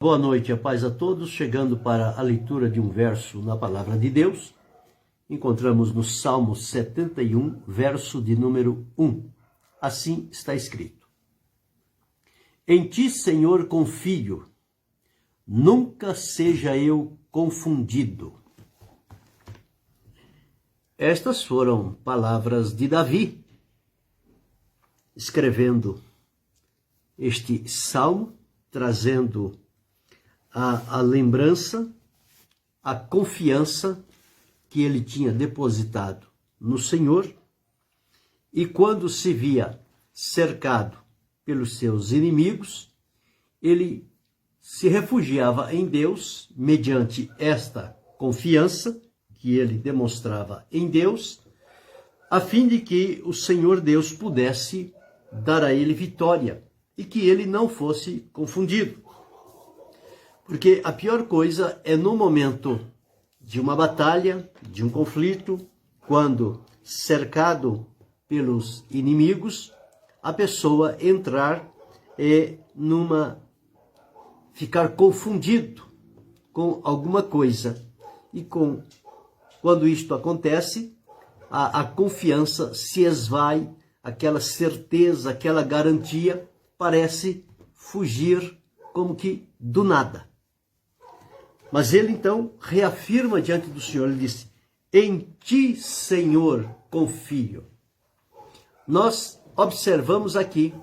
Boa noite, a paz a todos. Chegando para a leitura de um verso na Palavra de Deus, encontramos no Salmo 71, verso de número 1. Assim está escrito: Em ti, Senhor, confio, nunca seja eu confundido. Estas foram palavras de Davi, escrevendo este salmo, trazendo a lembrança, a confiança que ele tinha depositado no Senhor, e quando se via cercado pelos seus inimigos, ele se refugiava em Deus, mediante esta confiança que ele demonstrava em Deus, a fim de que o Senhor Deus pudesse dar a ele vitória e que ele não fosse confundido. Porque a pior coisa é no momento de uma batalha, de um conflito, quando cercado pelos inimigos, a pessoa entrar ficar confundido com alguma coisa. E quando isto acontece, a confiança se esvai, aquela certeza, aquela garantia parece fugir como que do nada. Mas ele então reafirma diante do Senhor, ele disse: em ti, Senhor, confio. Nós observamos aqui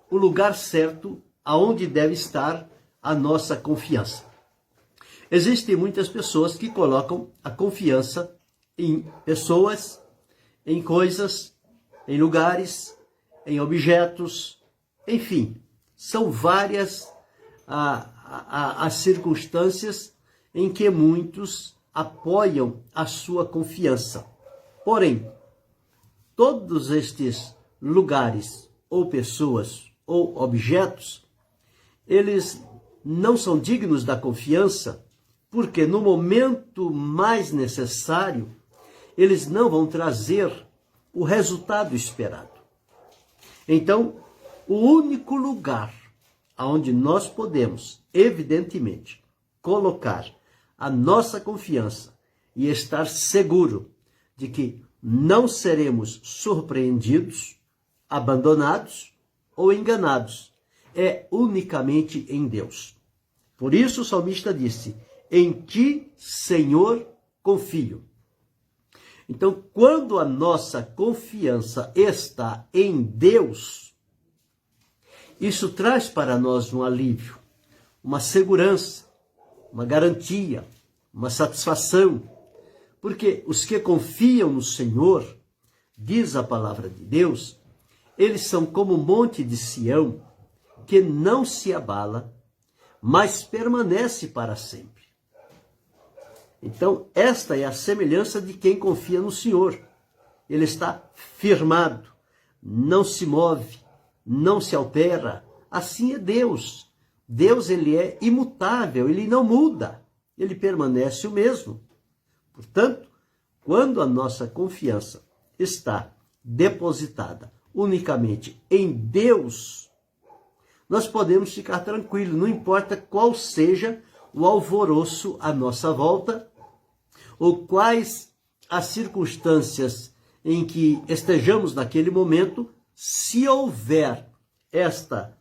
o lugar certo aonde deve estar a nossa confiança. Existem muitas pessoas que colocam a confiança em pessoas, em coisas, em lugares, em objetos, enfim, são várias as circunstâncias em que muitos apoiam a sua confiança. Porém, todos estes lugares, ou pessoas, ou objetos, eles não são dignos da confiança, porque no momento mais necessário, eles não vão trazer o resultado esperado. Então, o único lugar onde nós podemos, evidentemente, colocar a nossa confiança e estar seguro de que não seremos surpreendidos, abandonados ou enganados, é unicamente em Deus. Por isso o salmista disse: em ti, Senhor, confio. Então, quando a nossa confiança está em Deus, isso traz para nós um alívio, uma segurança, uma garantia, uma satisfação. Porque os que confiam no Senhor, diz a palavra de Deus, eles são como o monte de Sião, que não se abala, mas permanece para sempre. Então, esta é a semelhança de quem confia no Senhor. Ele está firmado, não se move, não se altera. Assim é Deus. Deus, ele é imutável, ele não muda, ele permanece o mesmo. Portanto, quando a nossa confiança está depositada unicamente em Deus, nós podemos ficar tranquilos, não importa qual seja o alvoroço à nossa volta, ou quais as circunstâncias em que estejamos naquele momento, se houver esta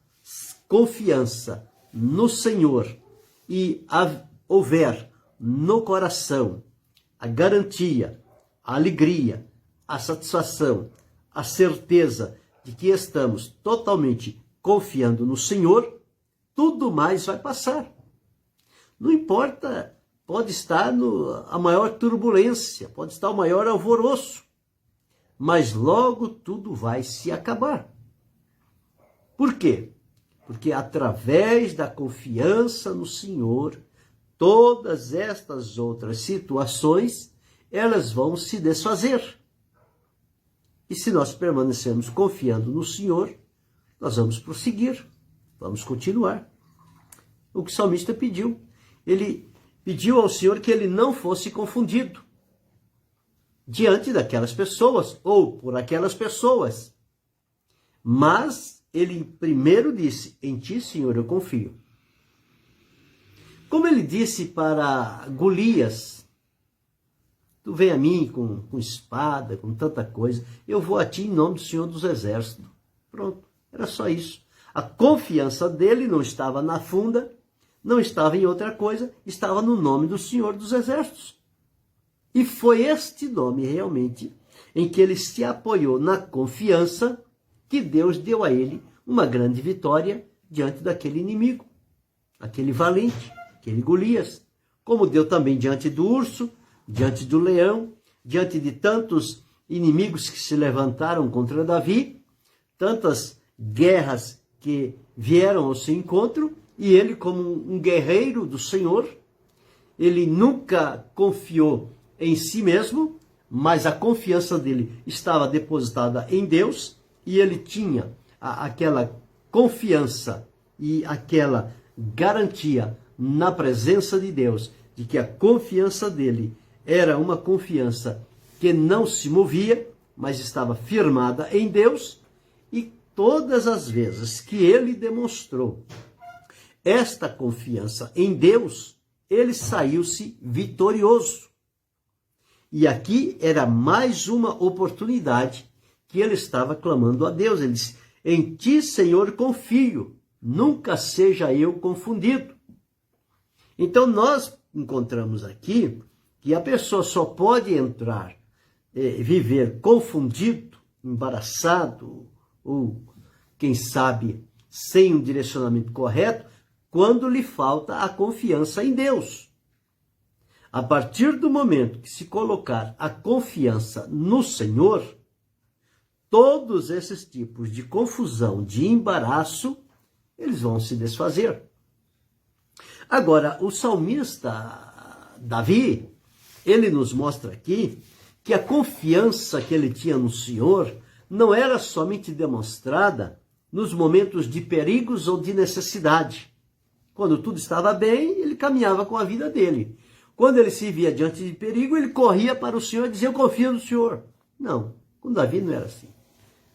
confiança no Senhor e houver no coração a garantia, a alegria, a satisfação, a certeza de que estamos totalmente confiando no Senhor, tudo mais vai passar. Não importa, pode estar a maior turbulência, pode estar o maior alvoroço, mas logo tudo vai se acabar. Por quê? Porque através da confiança no Senhor, todas estas outras situações, elas vão se desfazer. E se nós permanecermos confiando no Senhor, nós vamos prosseguir, vamos continuar. O que o salmista pediu, ele pediu ao Senhor que ele não fosse confundido diante daquelas pessoas ou por aquelas pessoas. Mas ele primeiro disse: em ti, Senhor, eu confio. Como ele disse para Golias: tu vem a mim com espada, com tanta coisa, eu vou a ti em nome do Senhor dos Exércitos. Pronto, era só isso. A confiança dele não estava na funda, não estava em outra coisa, estava no nome do Senhor dos Exércitos. E foi este nome realmente em que ele se apoiou na confiança que Deus deu a ele uma grande vitória diante daquele inimigo, aquele valente, aquele Golias, como deu também diante do urso, diante do leão, diante de tantos inimigos que se levantaram contra Davi, tantas guerras que vieram ao seu encontro, e ele, como um guerreiro do Senhor, ele nunca confiou em si mesmo, mas a confiança dele estava depositada em Deus, e ele tinha aquela confiança e aquela garantia na presença de Deus, de que a confiança dele era uma confiança que não se movia, mas estava firmada em Deus, e todas as vezes que ele demonstrou esta confiança em Deus, ele saiu-se vitorioso. E aqui era mais uma oportunidade que ele estava clamando a Deus. Ele disse: em ti, Senhor, confio, nunca seja eu confundido. Então nós encontramos aqui que a pessoa só pode entrar, viver confundido, embaraçado, ou quem sabe sem um direcionamento correto, quando lhe falta a confiança em Deus. A partir do momento que se colocar a confiança no Senhor, todos esses tipos de confusão, de embaraço, eles vão se desfazer. Agora, o salmista Davi, ele nos mostra aqui que a confiança que ele tinha no Senhor não era somente demonstrada nos momentos de perigos ou de necessidade. Quando tudo estava bem, ele caminhava com a vida dele. Quando ele se via diante de perigo, ele corria para o Senhor e dizia: eu confio no Senhor. Não, com Davi não era assim.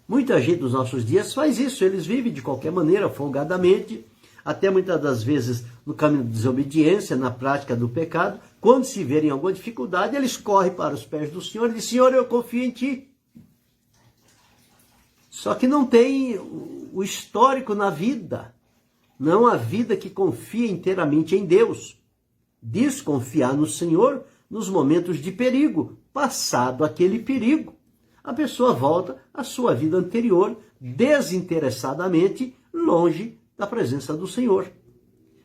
Muita gente nos nossos dias faz isso, eles vivem de qualquer maneira, folgadamente, até muitas das vezes no caminho de desobediência, na prática do pecado. Quando se verem alguma dificuldade, eles correm para os pés do Senhor e dizem: Senhor, eu confio em ti. Só que não tem o histórico na vida, não a vida que confia inteiramente em Deus. Desconfiar no Senhor nos momentos de perigo. Passado aquele perigo, a pessoa volta à sua vida anterior, desinteressadamente, longe da presença do Senhor.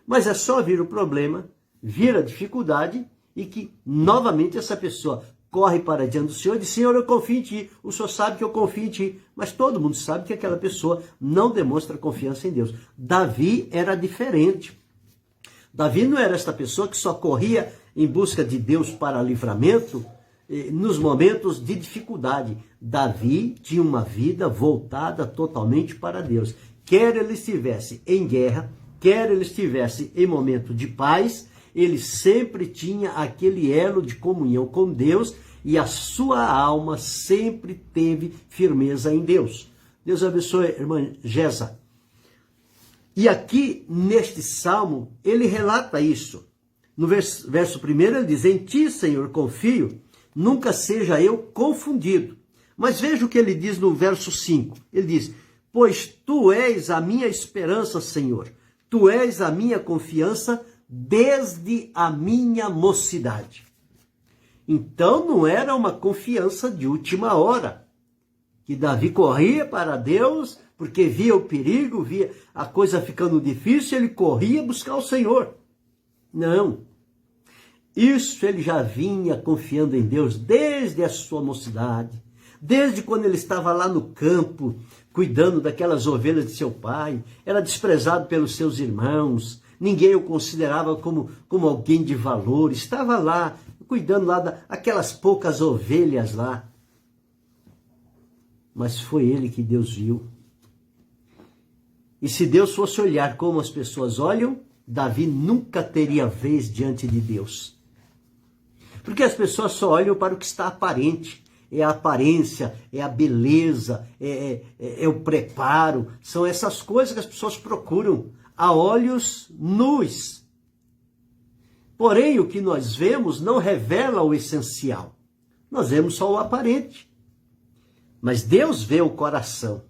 Mas é só vir o problema, vir a dificuldade, e que novamente essa pessoa corre para diante do Senhor e diz: Senhor, eu confio em ti, o Senhor sabe que eu confio em ti. Mas todo mundo sabe que aquela pessoa não demonstra confiança em Deus. Davi era diferente. Davi não era esta pessoa que só corria em busca de Deus para livramento nos momentos de dificuldade. Davi tinha uma vida voltada totalmente para Deus. Quer ele estivesse em guerra, quer ele estivesse em momento de paz, ele sempre tinha aquele elo de comunhão com Deus, e a sua alma sempre teve firmeza em Deus. Deus abençoe, irmã Gesa. E aqui, neste salmo, ele relata isso. No verso 1, ele diz: em ti, Senhor, confio, nunca seja eu confundido. Mas veja o que ele diz no verso 5. Ele diz: pois tu és a minha esperança, Senhor. Tu és a minha confiança desde a minha mocidade. Então não era uma confiança de última hora, que Davi corria para Deus porque via o perigo, via a coisa ficando difícil, ele corria buscar o Senhor. Não. Isso ele já vinha confiando em Deus desde a sua mocidade, desde quando ele estava lá no campo, cuidando daquelas ovelhas de seu pai, era desprezado pelos seus irmãos, ninguém o considerava como alguém de valor, estava lá, cuidando lá daquelas poucas ovelhas lá. Mas foi ele que Deus viu. E se Deus fosse olhar como as pessoas olham, Davi nunca teria vez diante de Deus. Porque as pessoas só olham para o que está aparente. É a aparência, é a beleza, é o preparo. São essas coisas que as pessoas procuram a olhos nus. Porém, o que nós vemos não revela o essencial. Nós vemos só o aparente. Mas Deus vê o coração.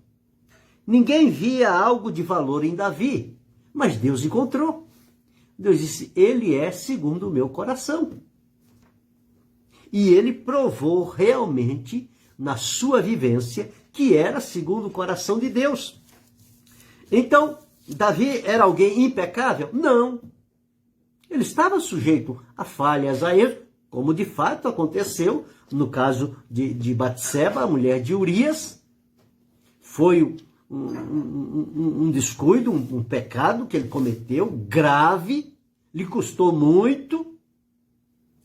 Ninguém via algo de valor em Davi, mas Deus encontrou. Deus disse, ele é segundo o meu coração. E ele provou realmente, na sua vivência, que era segundo o coração de Deus. Então, Davi era alguém impecável? Não. Ele estava sujeito a falhas, a erros, como de fato aconteceu no caso de Batseba, a mulher de Urias. Foi um descuido, um pecado que ele cometeu, grave, lhe custou muito,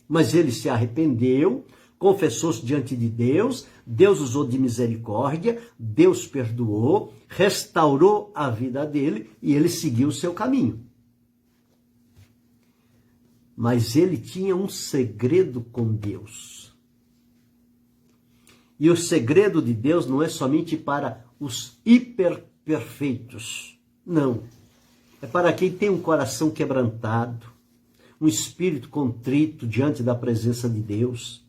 mas ele se arrependeu, confessou-se diante de Deus, Deus usou de misericórdia, Deus perdoou, restaurou a vida dele e ele seguiu o seu caminho. Mas ele tinha um segredo com Deus. E o segredo de Deus não é somente para os hiperperfeitos. Não. É para quem tem um coração quebrantado, um espírito contrito diante da presença de Deus.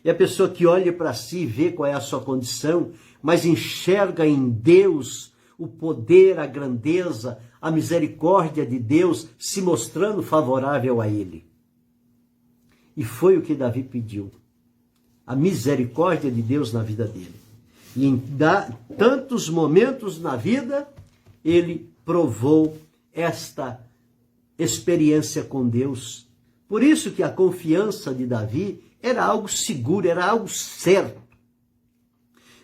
E a pessoa que olha para si e vê qual é a sua condição, mas enxerga em Deus o poder, a grandeza, a misericórdia de Deus se mostrando favorável a ele. E foi o que Davi pediu. A misericórdia de Deus na vida dele. E em tantos momentos na vida, ele provou esta experiência com Deus. Por isso que a confiança de Davi era algo seguro, era algo certo.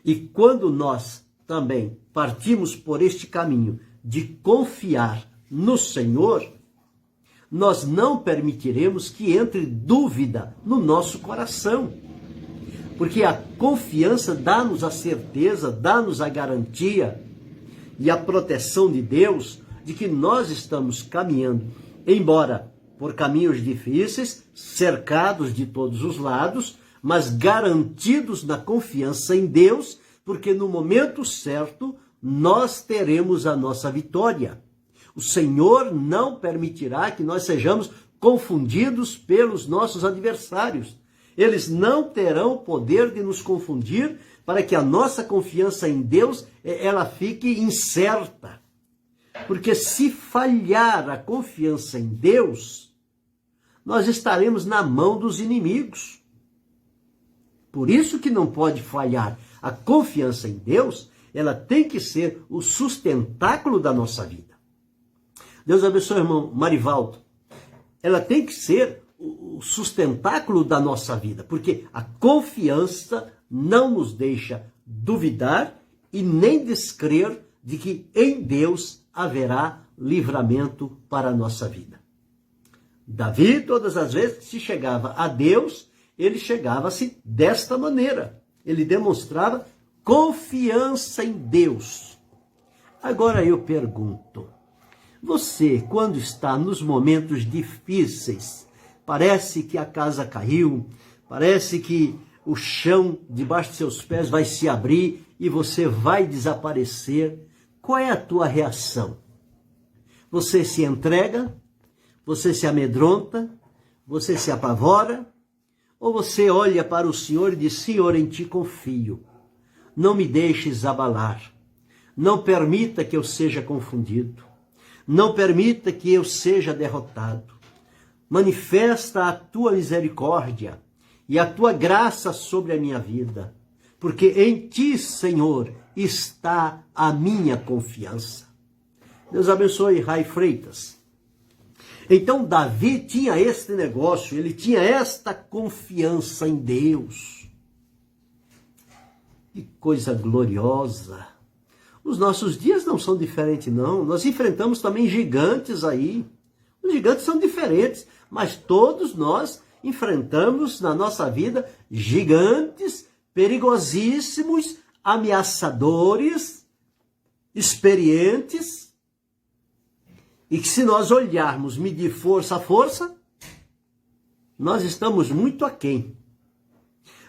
E quando nós também partimos por este caminho de confiar no Senhor, nós não permitiremos que entre dúvida no nosso coração. Porque a confiança dá-nos a certeza, dá-nos a garantia e a proteção de Deus de que nós estamos caminhando, embora por caminhos difíceis, cercados de todos os lados, mas garantidos na confiança em Deus, porque no momento certo nós teremos a nossa vitória. O Senhor não permitirá que nós sejamos confundidos pelos nossos adversários. Eles não terão o poder de nos confundir para que a nossa confiança em Deus ela fique incerta. Porque se falhar a confiança em Deus, nós estaremos na mão dos inimigos. Por isso que não pode falhar. A confiança em Deus, ela tem que ser o sustentáculo da nossa vida. Deus abençoe, irmão Marivaldo. Ela tem que ser o sustentáculo da nossa vida, porque a confiança não nos deixa duvidar e nem descrer de que em Deus haverá livramento para a nossa vida. Davi, todas as vezes que se chegava a Deus, ele chegava-se desta maneira. Ele demonstrava confiança em Deus. Agora eu pergunto, você, quando está nos momentos difíceis, parece que a casa caiu, parece que o chão debaixo de seus pés vai se abrir e você vai desaparecer, qual é a tua reação? Você se entrega? Você se amedronta? Você se apavora? Ou você olha para o Senhor e diz, Senhor, em ti confio. Não me deixes abalar. Não permita que eu seja confundido. Não permita que eu seja derrotado. Manifesta a tua misericórdia e a tua graça sobre a minha vida. Porque em ti, Senhor, está a minha confiança. Deus abençoe, Rai Freitas. Então, Davi tinha este negócio, ele tinha esta confiança em Deus. Que coisa gloriosa. Os nossos dias não são diferentes, não. Nós enfrentamos também gigantes aí. Os gigantes são diferentes, mas todos nós enfrentamos na nossa vida gigantes perigosíssimos, ameaçadores, experientes, e que se nós olharmos, medir força a força, nós estamos muito aquém.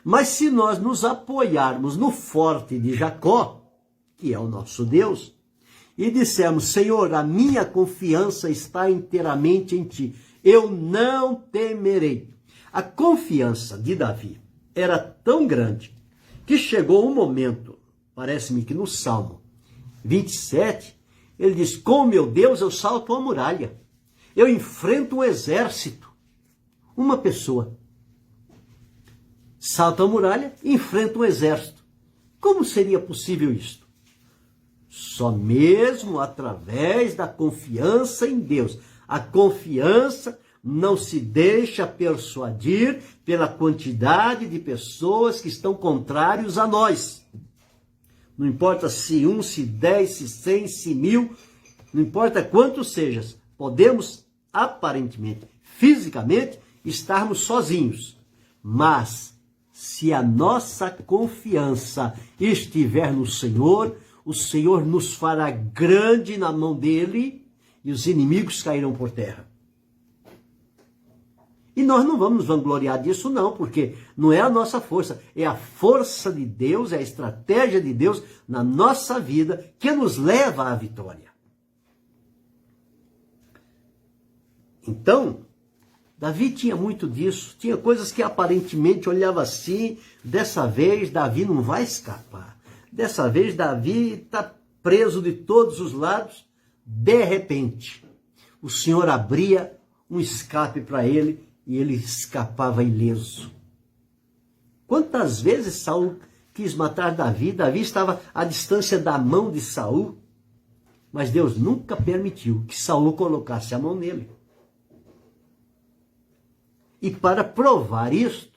Mas se nós nos apoiarmos no forte de Jacó, que é o nosso Deus, e dissermos, Senhor, a minha confiança está inteiramente em ti, eu não temerei. A confiança de Davi era tão grande que chegou um momento, parece-me que no Salmo 27, ele diz: com meu Deus eu salto a muralha, eu enfrento um exército. Uma pessoa salta a muralha e enfrenta um exército. Como seria possível isto? Só mesmo através da confiança em Deus. A confiança não se deixa persuadir pela quantidade de pessoas que estão contrários a nós. Não importa se 1, se 10, se 100, se 1000, não importa quantos sejas, podemos aparentemente, fisicamente, estarmos sozinhos. Mas se a nossa confiança estiver no Senhor, o Senhor nos fará grande na mão dele e os inimigos cairão por terra. E nós não vamos nos vangloriar disso não, porque não é a nossa força, é a força de Deus, é a estratégia de Deus na nossa vida que nos leva à vitória. Então, Davi tinha muito disso, tinha coisas que aparentemente olhava assim, dessa vez Davi não vai escapar. Dessa vez Davi está preso de todos os lados. De repente, o Senhor abria um escape para ele e ele escapava ileso. Quantas vezes Saul quis matar Davi? Davi estava à distância da mão de Saul, mas Deus nunca permitiu que Saul colocasse a mão nele. E para provar isto,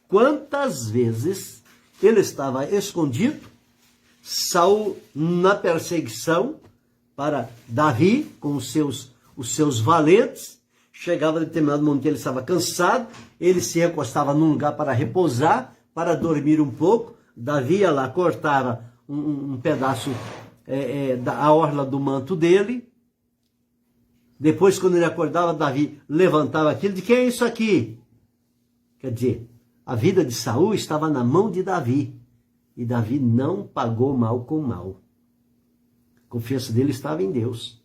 quantas vezes ele estava escondido, Saul na perseguição para Davi com os seus valentes, chegava a determinado momento que ele estava cansado, ele se recostava num lugar para repousar, para dormir um pouco, Davi ia lá, cortava um pedaço da orla do manto dele. Depois, quando ele acordava, Davi levantava aquilo. De quem é isso aqui? Quer dizer, a vida de Saul estava na mão de Davi. E Davi não pagou mal com mal. A confiança dele estava em Deus.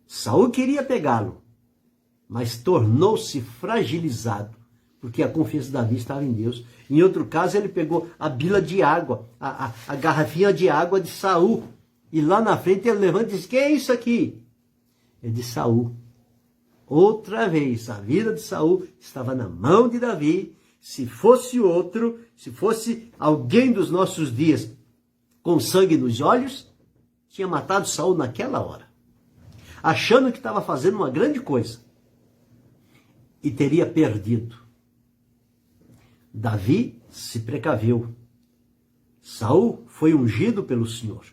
Saul queria pegá-lo, mas tornou-se fragilizado, porque a confiança de Davi estava em Deus. Em outro caso, ele pegou a bila de água, a garrafinha de água de Saul. E lá na frente ele levanta e diz: quem é isso aqui? É de Saul. Outra vez, a vida de Saul estava na mão de Davi. Se fosse outro, se fosse alguém dos nossos dias com sangue nos olhos, tinha matado Saul naquela hora, achando que estava fazendo uma grande coisa e teria perdido. Davi se precaveu. Saul foi ungido pelo Senhor.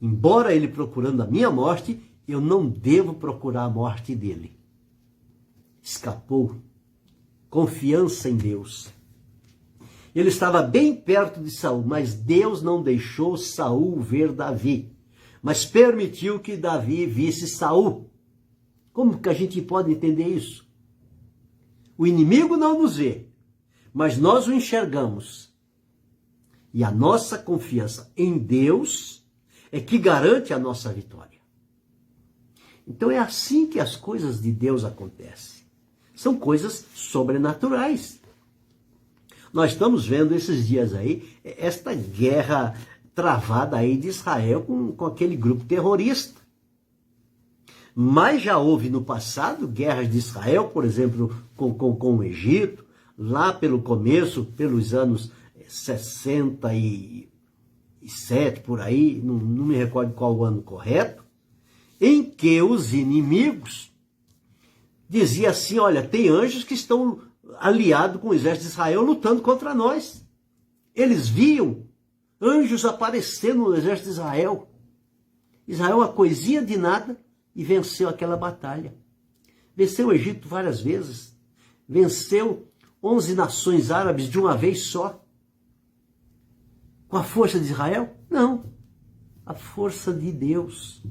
Embora ele procurando a minha morte, eu não devo procurar a morte dele. Escapou. Confiança em Deus. Ele estava bem perto de Saul, mas Deus não deixou Saul ver Davi, mas permitiu que Davi visse Saul. Como que a gente pode entender isso? O inimigo não nos vê, mas nós o enxergamos. E a nossa confiança em Deus é que garante a nossa vitória. Então é assim que as coisas de Deus acontecem. São coisas sobrenaturais. Nós estamos vendo esses dias aí, esta guerra travada aí de Israel com aquele grupo terrorista. Mas já houve no passado guerras de Israel, por exemplo, com o Egito, lá pelo começo, pelos anos 67, por aí, não me recordo qual o ano correto, em que os inimigos diziam assim: olha, tem anjos que estão aliados com o exército de Israel lutando contra nós. Eles viam anjos aparecendo no exército de Israel. Israel, uma coisinha de nada, e venceu aquela batalha. Venceu o Egito várias vezes. Venceu 11 nações árabes de uma vez só. Com a força de Israel? Não. A força de Deus.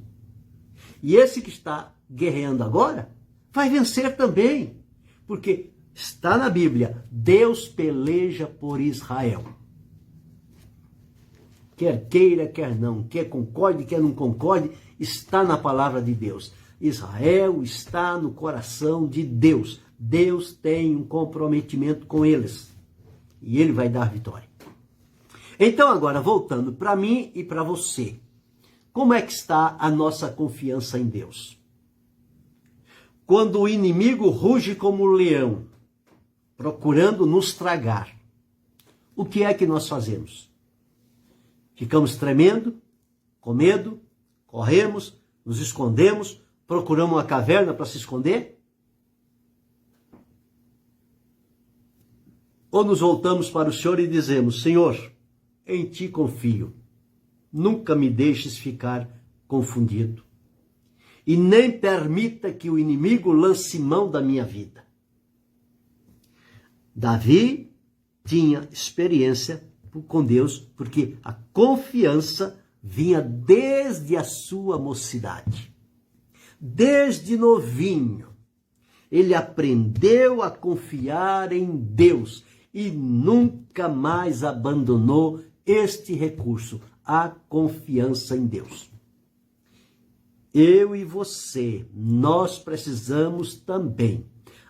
E esse que está guerreando agora vai vencer também. Porque está na Bíblia: Deus peleja por Israel. Quer queira, quer não, quer concorde, quer não concorde, está na palavra de Deus. Israel está no coração de Deus. Deus tem um comprometimento com eles. E Ele vai dar vitória. Então agora, voltando para mim e para você. Como é que está a nossa confiança em Deus? Quando o inimigo ruge como um leão, procurando nos tragar, o que é que nós fazemos? Ficamos tremendo, com medo, corremos, nos escondemos, procuramos uma caverna para se esconder? Ou nos voltamos para o Senhor e dizemos, Senhor, em Ti confio, nunca me deixes ficar confundido. E nem permita que o inimigo lance mão da minha vida. Davi tinha experiência com Deus, porque a confiança vinha desde a sua mocidade. Desde novinho, ele aprendeu a confiar em Deus e nunca mais abandonou este recurso, a confiança em Deus. Eu e você, nós precisamos também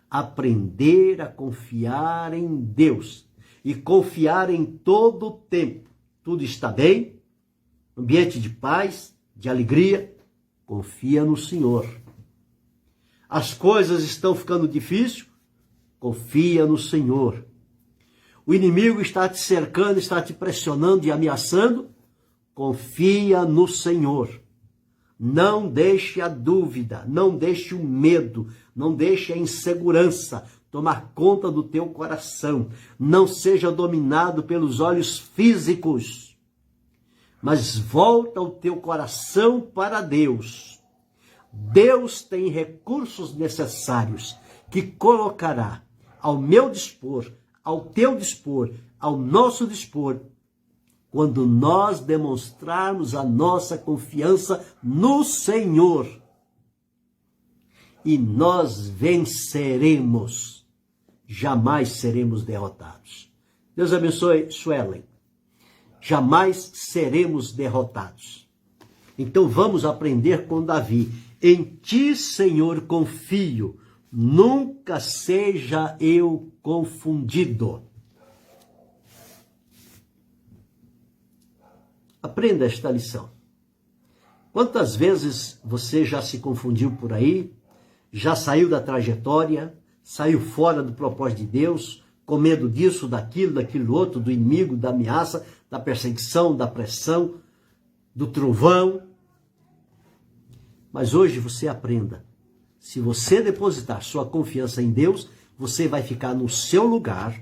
aprender a confiar em Deus e confiar em todo o tempo. Tudo está bem? Ambiente de paz, de alegria, confia no Senhor. As coisas estão ficando difíceis? Confia no Senhor. O inimigo está te cercando, está te pressionando e ameaçando? Confia no Senhor. Não deixe a dúvida, não deixe o medo, não deixe a insegurança tomar conta do teu coração. Não seja dominado pelos olhos físicos, mas volta o teu coração para Deus. Deus tem recursos necessários que colocará ao meu dispor, ao teu dispor, ao nosso dispor, quando nós demonstrarmos a nossa confiança no Senhor. E nós venceremos, jamais seremos derrotados. Deus abençoe Suelen. Jamais seremos derrotados. Então vamos aprender com Davi. Em Ti, Senhor, confio, nunca seja eu confundido. Aprenda esta lição. Quantas vezes você já se confundiu por aí, já saiu da trajetória, saiu fora do propósito de Deus, com medo disso, daquilo outro, do inimigo, da ameaça, da perseguição, da pressão, do trovão. Mas hoje você aprenda. Se você depositar sua confiança em Deus, você vai ficar no seu lugar,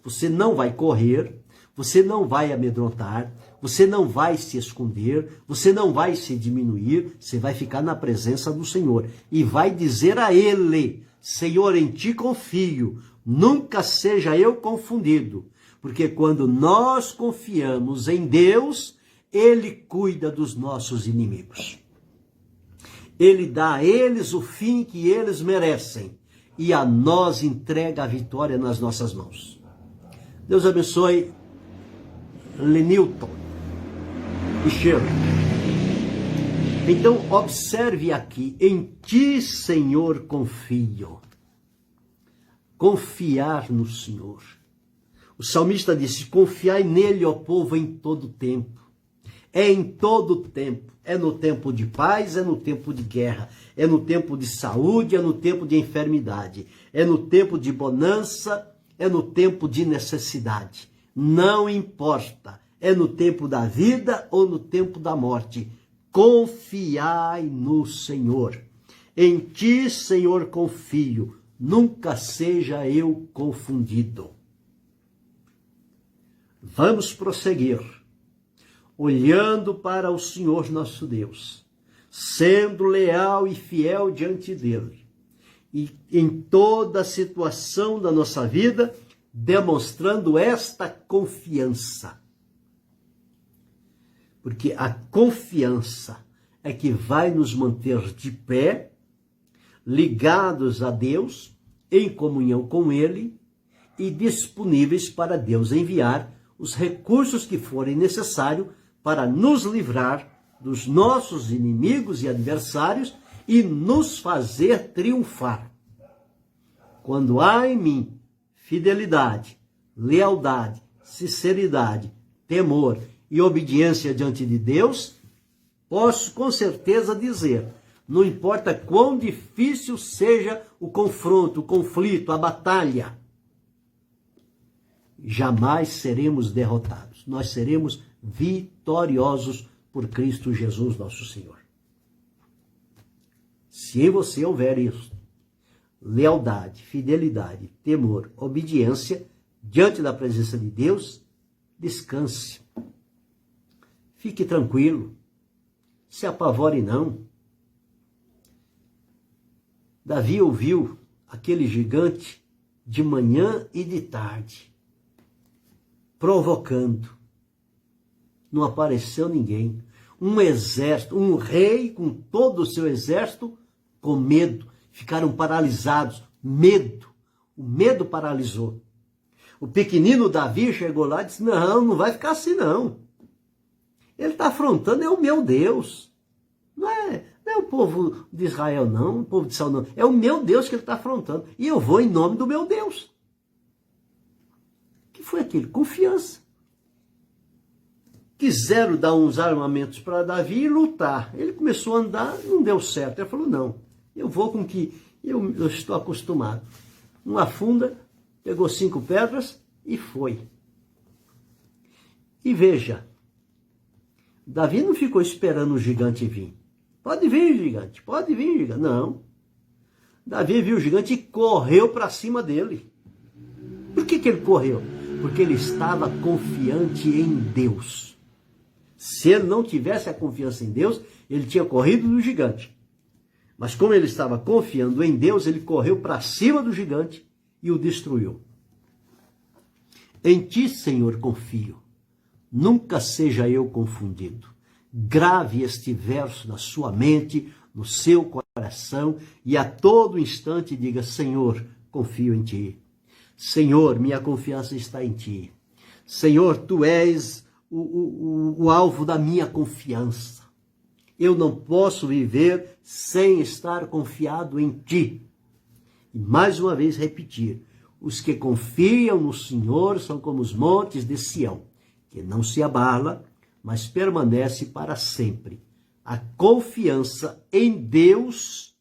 você não vai correr, você não vai amedrontar, você não vai se esconder, você não vai se diminuir, você vai ficar na presença do Senhor e vai dizer a Ele, Senhor, em Ti confio, nunca seja eu confundido, porque quando nós confiamos em Deus, Ele cuida dos nossos inimigos. Ele dá a eles o fim que eles merecem e a nós entrega a vitória nas nossas mãos. Deus abençoe Lenilton e Shirley. Então, observe aqui, em Ti, Senhor, confio. Confiar no Senhor. O salmista disse, confiai nele, ó povo, em todo tempo. É em todo tempo. É no tempo de paz, é no tempo de guerra. É no tempo de saúde, é no tempo de enfermidade. É no tempo de bonança, é no tempo de necessidade. Não importa. É no tempo da vida ou no tempo da morte. Confiai no Senhor. Em Ti, Senhor, confio. Nunca seja eu confundido. Vamos prosseguir, olhando para o Senhor nosso Deus, sendo leal e fiel diante dEle, e em toda a situação da nossa vida, demonstrando esta confiança. Porque a confiança é que vai nos manter de pé, ligados a Deus, em comunhão com Ele e disponíveis para Deus enviar os recursos que forem necessários para nos livrar dos nossos inimigos e adversários e nos fazer triunfar. Quando há em mim fidelidade, lealdade, sinceridade, temor e obediência diante de Deus, posso com certeza dizer, não importa quão difícil seja o confronto, o conflito, a batalha, jamais seremos derrotados. Nós seremos vitoriosos por Cristo Jesus, nosso Senhor. Se em você houver isso, lealdade, fidelidade, temor, obediência, diante da presença de Deus, descanse. Fique tranquilo. Se apavore não. Davi ouviu aquele gigante de manhã e de tarde, provocando. Não apareceu ninguém. Um exército, um rei com todo o seu exército, com medo, ficaram paralisados. Medo. O medo paralisou. O pequenino Davi chegou lá e disse, não vai ficar assim não. Ele está afrontando, é o meu Deus. Não é o povo de Israel não, o povo de Saul não. É o meu Deus que ele está afrontando. E eu vou em nome do meu Deus. O que foi aquilo? Confiança. Quiseram dar uns armamentos para Davi e lutar. Ele começou a andar, não deu certo. Ele falou, não, eu vou com o que eu estou acostumado. Uma funda, pegou 5 pedras e foi. E veja, Davi não ficou esperando o gigante vir. Pode vir, gigante, pode vir, gigante. Não. Davi viu o gigante e correu para cima dele. Por que ele correu? Porque ele estava confiante em Deus. Se ele não tivesse a confiança em Deus, ele tinha corrido do gigante. Mas como ele estava confiando em Deus, ele correu para cima do gigante e o destruiu. Em ti, Senhor, confio. Nunca seja eu confundido. Grave este verso na sua mente, no seu coração, e a todo instante diga, Senhor, confio em ti. Senhor, minha confiança está em ti. Senhor, tu és o alvo da minha confiança. Eu não posso viver sem estar confiado em ti. E mais uma vez repetir, os que confiam no Senhor são como os montes de Sião, que não se abala, mas permanece para sempre. A confiança em Deus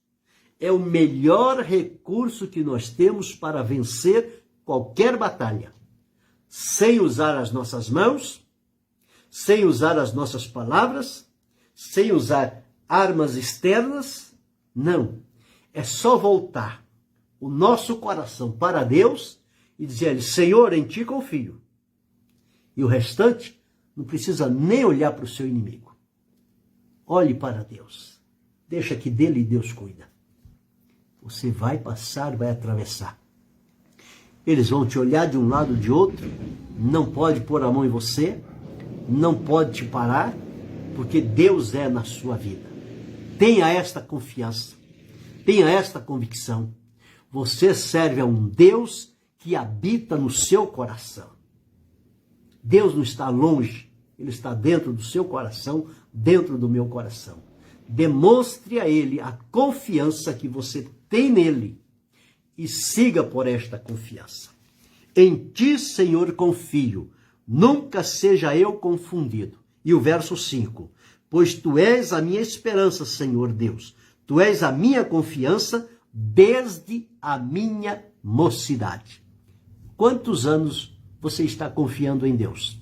é o melhor recurso que nós temos para vencer qualquer batalha. Sem usar as nossas mãos, sem usar as nossas palavras, sem usar armas externas, não. É só voltar o nosso coração para Deus e dizer, Senhor, em ti confio. E o restante, não precisa nem olhar para o seu inimigo. Olhe para Deus. Deixa que dele Deus cuida. Você vai passar, vai atravessar. Eles vão te olhar de um lado ou de outro, não pode pôr a mão em você, não pode te parar, porque Deus é na sua vida. Tenha esta confiança, tenha esta convicção. Você serve a um Deus que habita no seu coração. Deus não está longe, Ele está dentro do seu coração, dentro do meu coração. Demonstre a Ele a confiança que você tem nele e siga por esta confiança. Em ti, Senhor, confio, nunca seja eu confundido. E o verso 5, pois tu és a minha esperança, Senhor Deus, tu és a minha confiança desde a minha mocidade. Quantos anos você está confiando em Deus?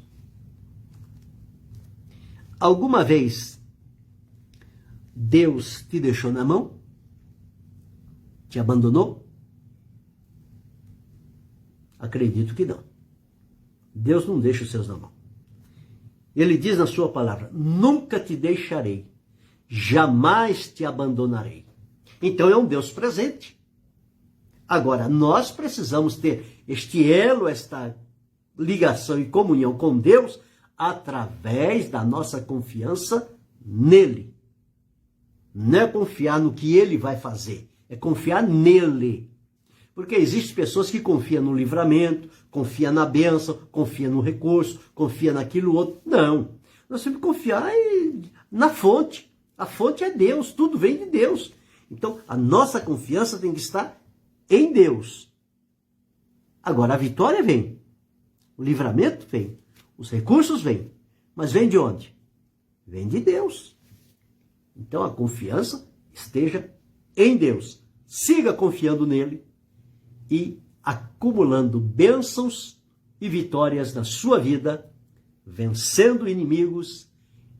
Alguma vez Deus te deixou na mão? Te abandonou? Acredito que não. Deus não deixa os seus na mão. Ele diz na sua palavra, nunca te deixarei, jamais te abandonarei. Então é um Deus presente. Agora, nós precisamos ter este elo, esta ligação e comunhão com Deus através da nossa confiança nele. Não é confiar no que ele vai fazer, é confiar nele. Porque existem pessoas que confiam no livramento, confiam na bênção, confiam no recurso, confiam naquilo outro. Não. Nós temos que confiar na fonte. A fonte é Deus, tudo vem de Deus. Então, a nossa confiança tem que estar em Deus, Agora a vitória vem, o livramento vem, os recursos vêm, mas vem de onde? Vem de Deus. Então a confiança esteja em Deus. Siga confiando nele e acumulando bênçãos e vitórias na sua vida, vencendo inimigos,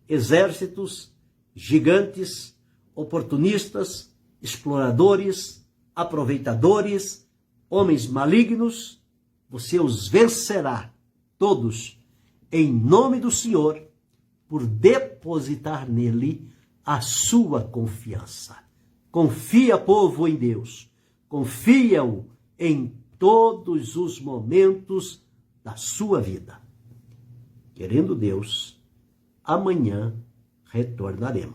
exércitos, gigantes, oportunistas, exploradores, aproveitadores, homens malignos. Você os vencerá todos em nome do Senhor, por depositar nele a sua confiança. Confia, povo, em Deus. Confia-o em todos os momentos da sua vida. Querendo Deus, amanhã retornaremos.